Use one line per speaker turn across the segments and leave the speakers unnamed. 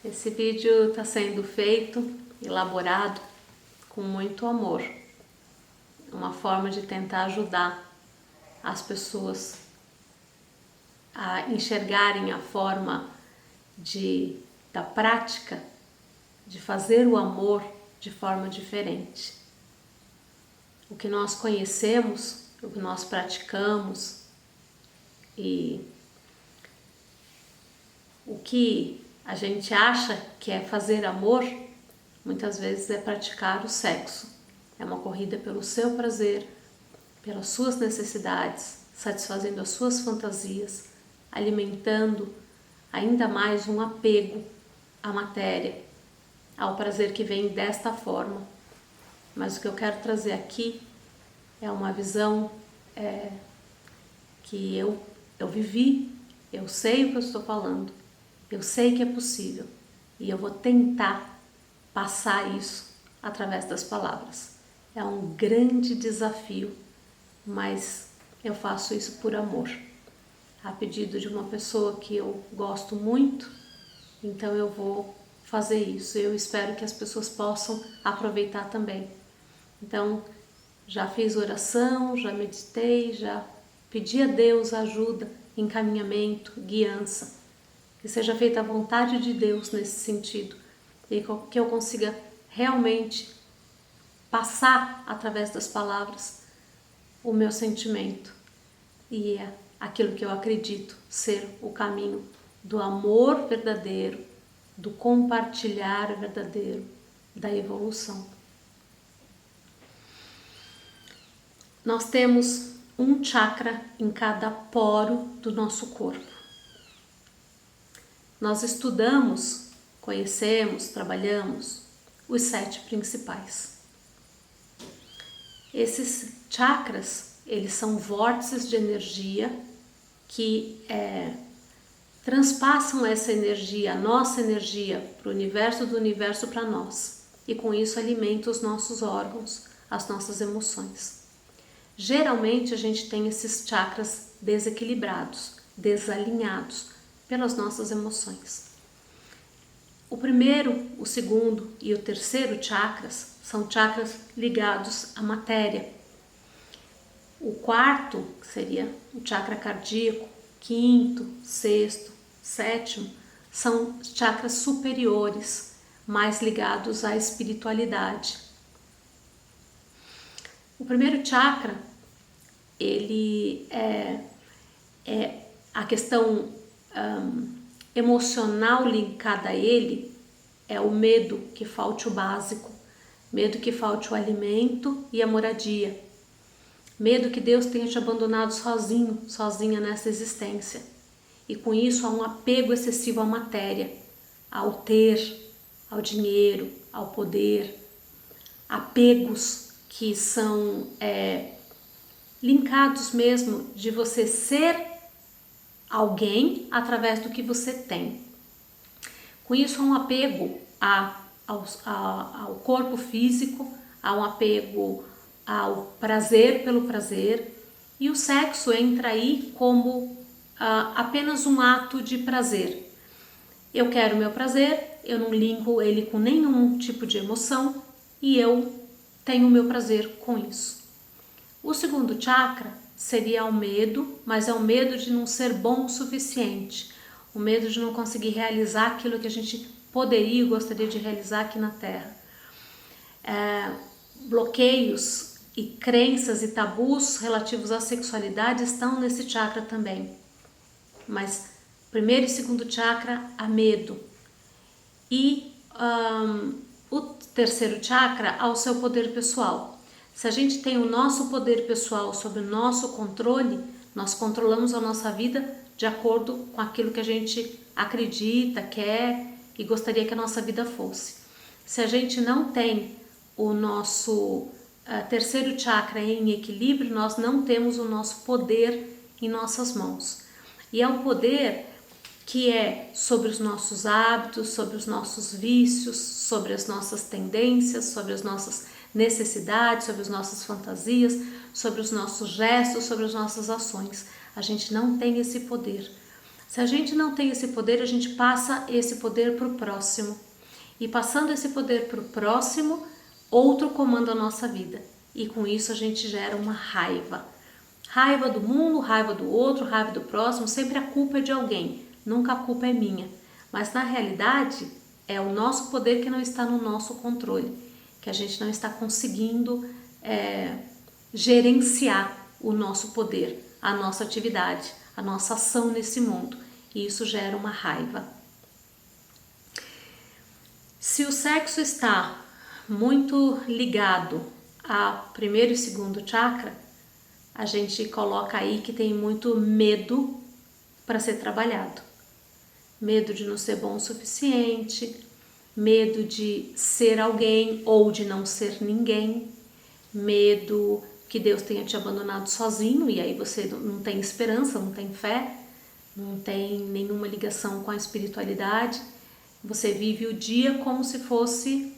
Esse vídeo está sendo feito, elaborado com muito amor. Uma forma de tentar ajudar as pessoas a enxergarem a forma da prática de fazer o amor de forma diferente. O que nós conhecemos, o que nós praticamos e o que a gente acha que é fazer amor, muitas vezes é praticar o sexo. É uma corrida pelo seu prazer, pelas suas necessidades, satisfazendo as suas fantasias, alimentando ainda mais um apego à matéria, ao prazer que vem desta forma. Mas o que eu quero trazer aqui é uma visão que eu vivi, eu sei o que eu estou falando, eu sei que é possível e eu vou tentar passar isso através das palavras. É um grande desafio, mas eu faço isso por amor. A pedido de uma pessoa que eu gosto muito, então eu vou fazer isso. Eu espero que as pessoas possam aproveitar também. Então, já fiz oração, já meditei, já pedi a Deus ajuda, encaminhamento, guiança. Que seja feita a vontade de Deus nesse sentido e que eu consiga realmente passar através das palavras o meu sentimento e aquilo que eu acredito ser o caminho do amor verdadeiro, do compartilhar verdadeiro, da evolução. Nós temos um chakra em cada poro do nosso corpo. Nós estudamos, conhecemos, trabalhamos os 7 principais. Esses chakras, eles são vórtices de energia que transpassam essa energia, a nossa energia, para o universo, do universo para nós. E com isso alimenta os nossos órgãos, as nossas emoções. Geralmente a gente tem esses chakras desequilibrados, desalinhados pelas nossas emoções. O primeiro, o segundo e o terceiro chakras são chakras ligados à matéria. O quarto, que seria o chakra cardíaco, quinto, sexto, sétimo, são chakras superiores, mais ligados à espiritualidade. O primeiro chakra, ele é a questão emocional linkada a ele, é o medo que falte o básico, medo que falte o alimento e a moradia, medo que Deus tenha te abandonado sozinho, sozinha nessa existência. E com isso há um apego excessivo à matéria, ao ter, ao dinheiro, ao poder, apegos que são linkados mesmo de você ser alguém através do que você tem. Com isso há um apego ao corpo físico, há um apego ao prazer pelo prazer, e o sexo entra aí como apenas um ato de prazer. Eu quero o meu prazer, eu não linko ele com nenhum tipo de emoção e eu tenho o meu prazer com isso. O segundo chakra seria o medo, mas é o medo de não ser bom o suficiente, o medo de não conseguir realizar aquilo que a gente poderia e gostaria de realizar aqui na Terra. Bloqueios e crenças e tabus relativos à sexualidade estão nesse chakra também. Mas primeiro e segundo chakra, há medo. E o terceiro chakra, ao seu poder pessoal. Se a gente tem o nosso poder pessoal sob o nosso controle, nós controlamos a nossa vida de acordo com aquilo que a gente acredita, quer e gostaria que a nossa vida fosse. Se a gente não tem o nosso terceiro chakra em equilíbrio, nós não temos o nosso poder em nossas mãos. E é um poder que é sobre os nossos hábitos, sobre os nossos vícios, sobre as nossas tendências, sobre as nossas necessidades, sobre as nossas fantasias, sobre os nossos gestos, sobre as nossas ações. A gente não tem esse poder. Se a gente não tem esse poder, a gente passa esse poder para o próximo. E passando esse poder para o próximo, outro comanda a nossa vida. E com isso a gente gera uma raiva. Raiva do mundo, raiva do outro, raiva do próximo. Sempre a culpa é de alguém, nunca a culpa é minha. Mas na realidade é o nosso poder que não está no nosso controle, que a gente não está conseguindo gerenciar o nosso poder, a nossa atividade, a nossa ação nesse mundo. E isso gera uma raiva. Se o sexo está muito ligado ao primeiro e segundo chakra, a gente coloca aí que tem muito medo para ser trabalhado. Medo de não ser bom o suficiente, medo de ser alguém ou de não ser ninguém, medo que Deus tenha te abandonado sozinho e aí você não tem esperança, não tem fé, não tem nenhuma ligação com a espiritualidade. Você vive o dia como se fosse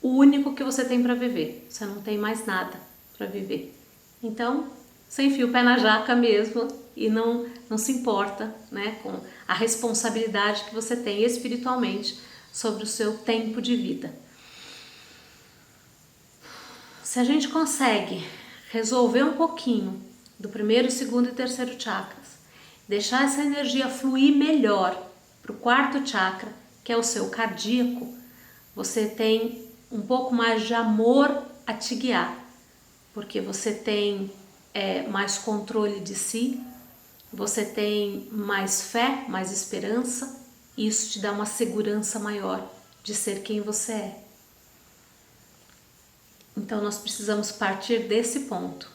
o único que você tem para viver. Você não tem mais nada para viver. Então, você enfia o pé na jaca mesmo e não se importa, né, com a responsabilidade que você tem espiritualmente sobre o seu tempo de vida. Se a gente consegue resolver um pouquinho do primeiro, segundo e terceiro chakras, deixar essa energia fluir melhor para o quarto chakra, que é o seu cardíaco, você tem um pouco mais de amor a te guiar, porque você tem mais controle de si, você tem mais fé, mais esperança, e isso te dá uma segurança maior de ser quem você é. Então nós precisamos partir desse ponto,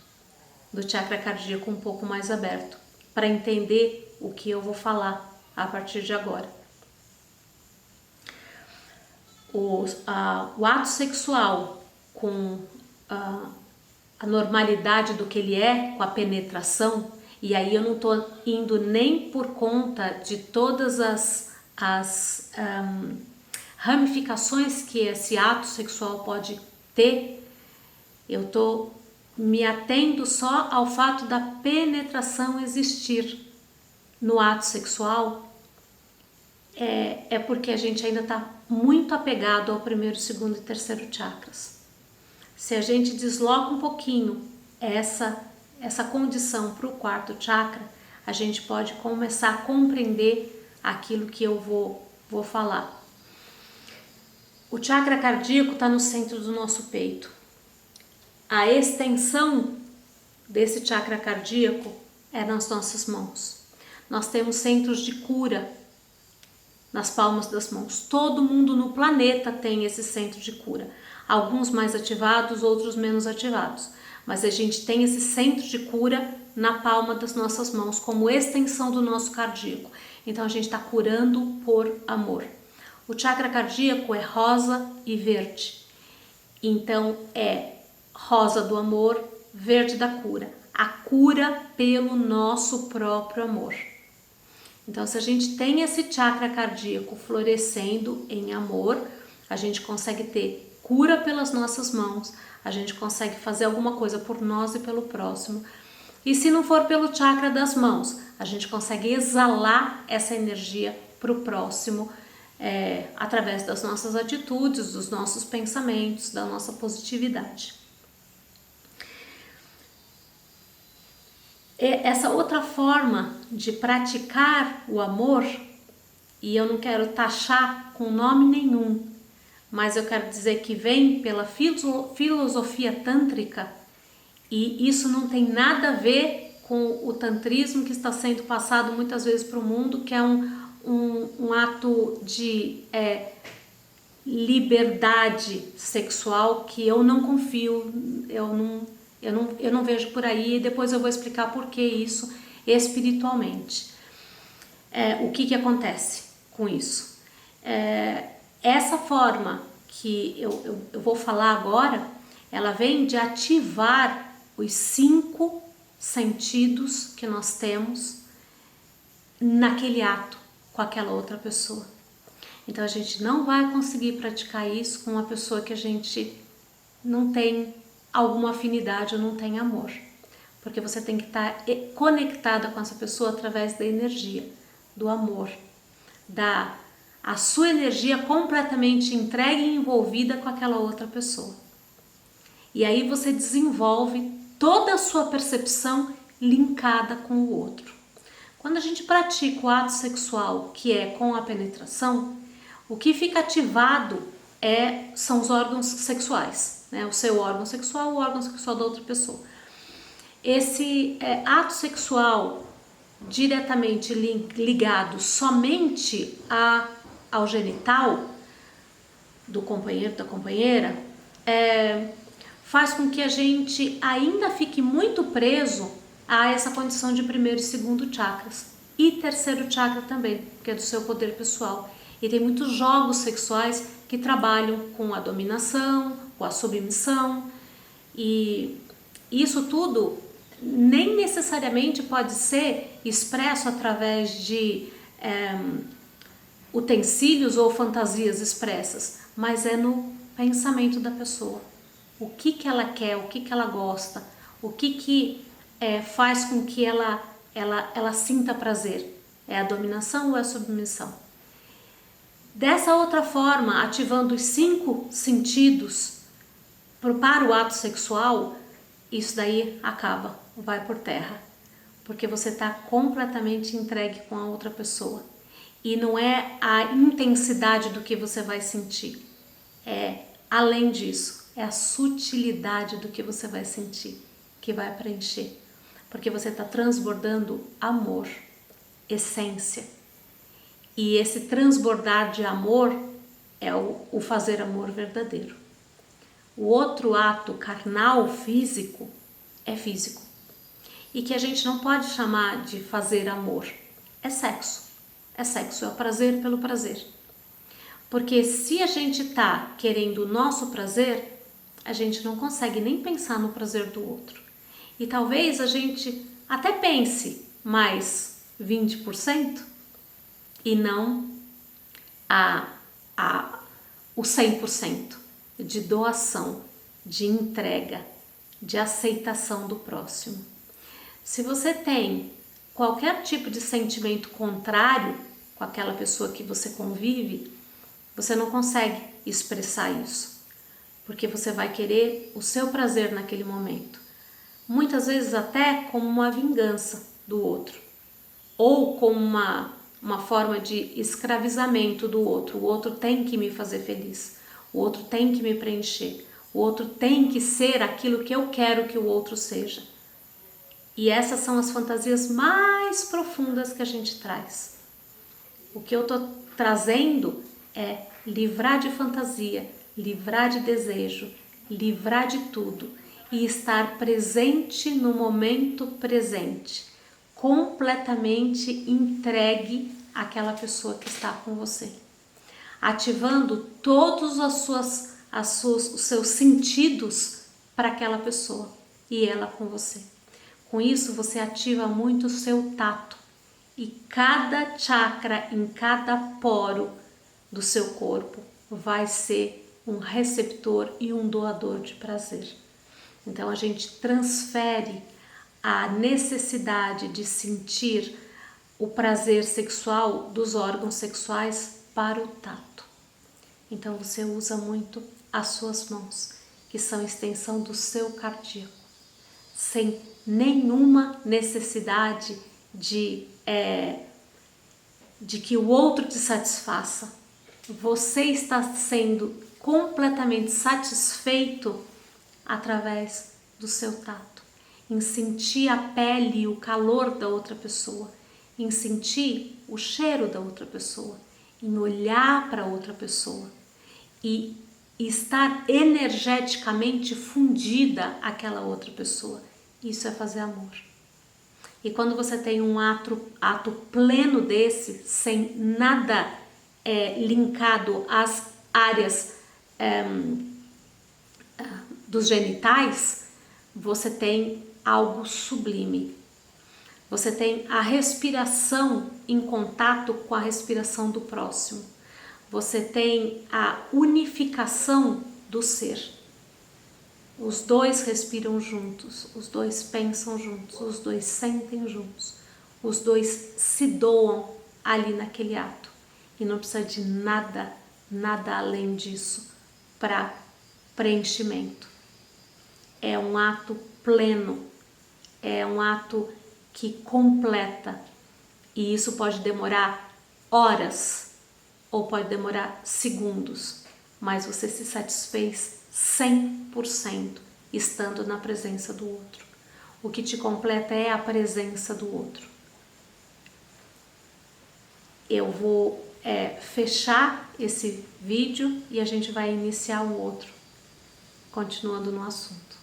do chakra cardíaco um pouco mais aberto, para entender o que eu vou falar a partir de agora. O ato sexual com a normalidade do que ele é, com a penetração, e aí eu não estou indo nem por conta de todas as ramificações que esse ato sexual pode ter, eu estou me atendo só ao fato da penetração existir no ato sexual. É porque a gente ainda está muito apegado ao primeiro, segundo e terceiro chakras. Se a gente desloca um pouquinho essa condição para o quarto chakra, a gente pode começar a compreender aquilo que eu vou falar. O chakra cardíaco está no centro do nosso peito. A extensão desse chakra cardíaco é nas nossas mãos. Nós temos centros de cura nas palmas das mãos. Todo mundo no planeta tem esse centro de cura. Alguns mais ativados, outros menos ativados. Mas a gente tem esse centro de cura na palma das nossas mãos, como extensão do nosso cardíaco. Então a gente está curando por amor. O chakra cardíaco é rosa e verde. Então é rosa do amor, verde da cura. A cura pelo nosso próprio amor. Então, se a gente tem esse chakra cardíaco florescendo em amor, a gente consegue ter cura pelas nossas mãos, a gente consegue fazer alguma coisa por nós e pelo próximo. E se não for pelo chakra das mãos, a gente consegue exalar essa energia para o próximo através das nossas atitudes, dos nossos pensamentos, da nossa positividade. Essa outra forma de praticar o amor, e eu não quero taxar com nome nenhum, mas eu quero dizer que vem pela filosofia tântrica, e isso não tem nada a ver com o tantrismo que está sendo passado muitas vezes para o mundo, que é um ato de liberdade sexual que eu não confio, eu não vejo por aí, e depois eu vou explicar por que isso espiritualmente. O que acontece com isso? Essa forma que eu vou falar agora, ela vem de ativar os 5 sentidos que nós temos naquele ato com aquela outra pessoa. Então a gente não vai conseguir praticar isso com uma pessoa que a gente não tem alguma afinidade ou não tem amor. porque você tem que estar conectada com essa pessoa através da energia, do amor, a sua energia completamente entregue e envolvida com aquela outra pessoa. E aí você desenvolve toda a sua percepção linkada com o outro. Quando a gente pratica o ato sexual, que é com a penetração, o que fica ativado são os órgãos sexuais, né? O seu órgão sexual, o órgão sexual da outra pessoa. Esse ato sexual diretamente ligado somente ao genital do companheiro, da companheira, faz com que a gente ainda fique muito preso a essa condição de primeiro e segundo chakras. E terceiro chakra também, que é do seu poder pessoal. E tem muitos jogos sexuais que trabalham com a dominação, com a submissão. E isso tudo nem necessariamente pode ser expresso através de utensílios ou fantasias expressas, mas é no pensamento da pessoa. O que ela quer, o que ela gosta, o que faz com que ela sinta prazer. É a dominação ou é a submissão? Dessa outra forma, ativando os 5 sentidos para o ato sexual, isso daí acaba, vai por terra, porque você está completamente entregue com a outra pessoa. E não é a intensidade do que você vai sentir, além disso, é a sutilidade do que você vai sentir, que vai preencher, porque você está transbordando amor, essência. E esse transbordar de amor é o fazer amor verdadeiro. O outro ato carnal, físico, é físico. E que a gente não pode chamar de fazer amor. É sexo. É sexo, é o prazer pelo prazer. Porque se a gente está querendo o nosso prazer, a gente não consegue nem pensar no prazer do outro. E talvez a gente até pense mais 20% e não o 100% de doação, de entrega, de aceitação do próximo. Se você tem qualquer tipo de sentimento contrário com aquela pessoa que você convive, você não consegue expressar isso, porque você vai querer o seu prazer naquele momento. Muitas vezes até como uma vingança do outro, ou como uma forma de escravizamento do outro. O outro tem que me fazer feliz, o outro tem que me preencher, o outro tem que ser aquilo que eu quero que o outro seja. E essas são as fantasias mais profundas que a gente traz. O que eu estou trazendo é livrar de fantasia, livrar de desejo, livrar de tudo e estar presente no momento presente, completamente entregue àquela pessoa que está com você, ativando todos os seus sentidos para aquela pessoa e ela com você. Com isso você ativa muito o seu tato e cada chakra em cada poro do seu corpo vai ser um receptor e um doador de prazer. Então a gente transfere a necessidade de sentir o prazer sexual dos órgãos sexuais para o tato. Então você usa muito as suas mãos, que são extensão do seu cardíaco, sem nenhuma necessidade de que o outro te satisfaça. Você está sendo completamente satisfeito através do seu tato, em sentir a pele e o calor da outra pessoa, em sentir o cheiro da outra pessoa, em olhar para outra pessoa e estar energeticamente fundida àquela outra pessoa. Isso é fazer amor. E quando você tem um ato pleno desse, sem nada linkado às áreas dos genitais, você tem algo sublime. Você tem a respiração em contato com a respiração do próximo. Você tem a unificação do ser. Os dois respiram juntos, os dois pensam juntos, os dois sentem juntos, os dois se doam ali naquele ato. E não precisa de nada, nada além disso para preenchimento. É um ato pleno, é um ato que completa. E isso pode demorar horas ou pode demorar segundos, mas você se satisfez 100% estando na presença do outro. O que te completa é a presença do outro. Eu vou fechar esse vídeo e a gente vai iniciar o outro, continuando no assunto.